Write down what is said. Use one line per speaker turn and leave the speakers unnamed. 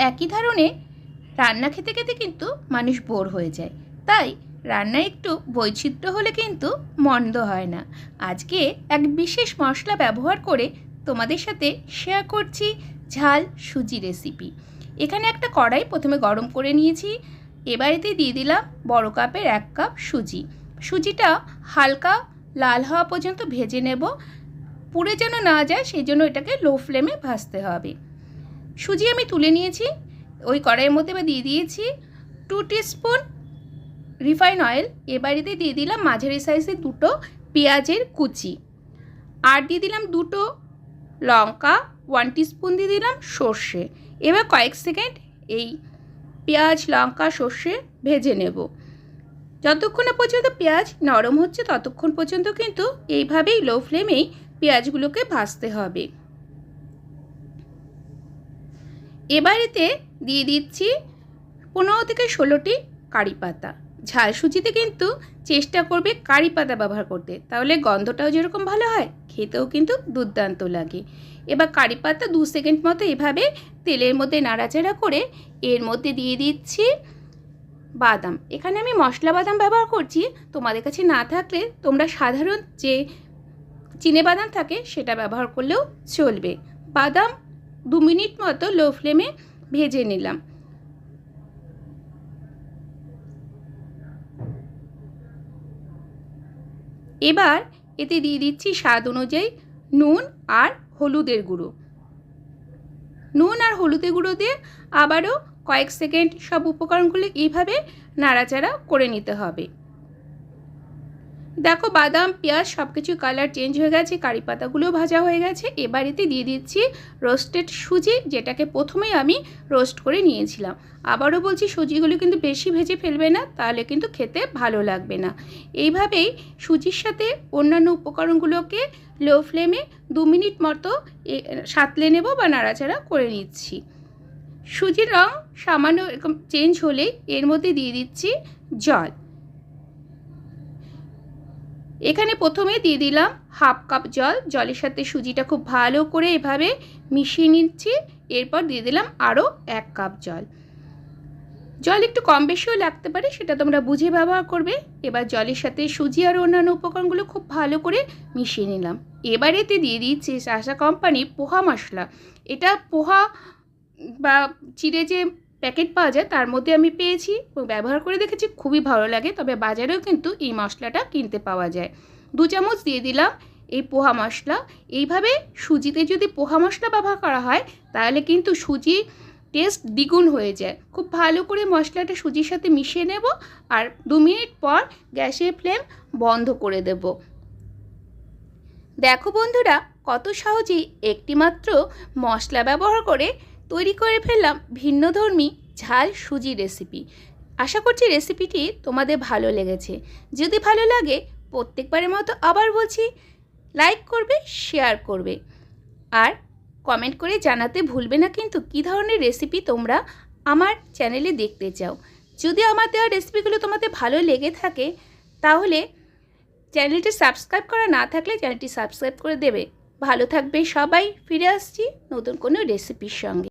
একই ধরনের রান্না খেতে খেতে কিন্তু মানুষ বোর হয়ে যায়, তাই রান্নায় একটু বৈচিত্র্য হলে কিন্তু মন্দ হয় না। আজকে এক বিশেষ মশলা ব্যবহার করে তোমাদের সাথে শেয়ার করছি ঝাল সুজি রেসিপি। এখানে একটা কড়াই প্রথমে গরম করে নিয়েছি। এবারেতে দিয়ে দিলাম বড় কাপের 1 কাপ সুজি। সুজিটা হালকা লাল হওয়া পর্যন্ত ভেজে নেব, পুড়ে যেন না যায় সেই জন্য এটাকে লো ফ্লেমে ভাজতে হবে। সুজি আমি তুলে নিয়েছি। ওই কড়াইয়ের মধ্যে আমি দিয়ে দিয়েছি 2 টিস্পুন রিফাইন অয়েল। এবারেতে দিয়ে দিলাম মাঝারি সাইজের 2টো পেঁয়াজের কুচি, আর দিয়ে দিলাম 2টো লঙ্কা, 1 টিস্পুন দিয়ে দিলাম সর্ষে। এবার কয়েক সেকেন্ড এই পেঁয়াজ লঙ্কা সর্ষে ভেজে নেব। যতক্ষণ না পর্যন্ত পেঁয়াজ নরম হচ্ছে ততক্ষণ পর্যন্ত কিন্তু এইভাবেই লো ফ্লেমেই পেঁয়াজগুলোকে ভাজতে হবে। এবারেতে দিয়ে দিচ্ছি 15 থেকে 16টি কারি পাতা। ঝাল সুজিতে কিন্তু চেষ্টা করবে কারি পাতা ব্যবহার করতে, তাহলে গন্ধটাও যেরকম ভালো হয়, খেতেও কিন্তু দুর্দান্ত লাগে। এবার কারি পাতা 2 সেকেন্ড মতো এভাবে তেলের মধ্যে নাড়াচাড়া করে এর মধ্যে দিয়ে দিচ্ছি বাদাম। এখানে আমি মশলা বাদাম ব্যবহার করছি, তোমাদের কাছে না থাকলে তোমরা সাধারণ যে চিনে বাদাম থাকে সেটা ব্যবহার করলেও চলবে। বাদাম 2 মিনিট মতো লো ফ্লেমে ভেজে নিলাম। এবার এতে দিয়ে দিচ্ছি স্বাদ অনুযায়ী নুন আর হলুদের গুঁড়ো। নুন আর হলুদের গুঁড়ো দিয়ে আবারও কয়েক সেকেন্ড সব উপকরণগুলো এইভাবে নাড়াচাড়া করে নিতে হবে। দেখো বাদাম পেঁয়াজ সব কিছু কালার চেঞ্জ হয়ে গেছে, কারি পাতাগুলোও ভাজা হয়ে গেছে। এবার এতে দিয়ে দিচ্ছি রোস্টেড সুজি, যেটাকে প্রথমেই আমি রোস্ট করে নিয়েছিলাম। আবারও বলছি সুজিগুলো কিন্তু বেশি ভেজে ফেলবে না, তাহলে কিন্তু খেতে ভালো লাগবে না। এইভাবেই সুজির সাথে অন্যান্য উপকরণগুলোকে লো ফ্লেমে 2 মিনিট মতো সাঁতলে নেব বা নাড়াচাড়া করে নিচ্ছি। সুজির রং সামান্য এরকম চেঞ্জ হলেই এর মধ্যে দিয়ে দিচ্ছি জল। এখানে প্রথমে দিয়ে দিলাম 1/2 কাপ জল। জলের সাথে সুজিটা খুব ভালো করে এভাবে মিশিয়ে নিচ্ছি। এরপর দিয়ে দিলাম আরও 1 কাপ জল। জল একটু কম বেশিও লাগতে পারে, সেটা তোমরা বুঝে ব্যবহার করবে। এবার জলের সাথে সুজি আর অন্যান্য উপকরণগুলো খুব ভালো করে মিশিয়ে নিলাম। এবার এতে দিয়ে দিচ্ছি আশা কোম্পানির পোহা মশলা। এটা পোহা বা চিড়ে যে প্যাকেট পাওয়া যায় তার মধ্যে আমি পেয়েছি এবং ব্যবহার করে দেখেছি, খুবই ভালো লাগে। তবে বাজারেও কিন্তু এই মশলাটা কিনতে পাওয়া যায়। 2 চামচ দিয়ে দিলাম এই পোহা মশলা। এইভাবে সুজিতে যদি পোহা মশলা ব্যবহার করা হয় তাহলে কিন্তু সুজি টেস্ট দ্বিগুণ হয়ে যায়। খুব ভালো করে মশলাটা সুজির সাথে মিশিয়ে নেব, আর 2 মিনিট পর গ্যাসের ফ্লেম বন্ধ করে দেব। দেখো বন্ধুরা, কত সহজেই একটি মাত্র মশলা ব্যবহার করে তৈরি করে ফেললাম ভিন্নধর্মী ঝাল সুজি রেসিপি। আশা করছি রেসিপিটি তোমাদের ভালো লেগেছে। যদি ভালো লাগে প্রত্যেকবারের মতো আবার বলছি, লাইক করবে, শেয়ার করবে, আর কমেন্ট করে জানাতে ভুলবে না কিন্তু কী ধরনের রেসিপি তোমরা আমার চ্যানেলে দেখতে চাও। যদি আমার দেওয়া রেসিপিগুলো তোমাদের ভালো লেগে থাকে তাহলে চ্যানেলটি সাবস্ক্রাইব করা না থাকলে চ্যানেলটি সাবস্ক্রাইব করে দেবে। ভালো থাকবে সবাই। ফিরে আসছি নতুন কোনো রেসিপির সঙ্গে।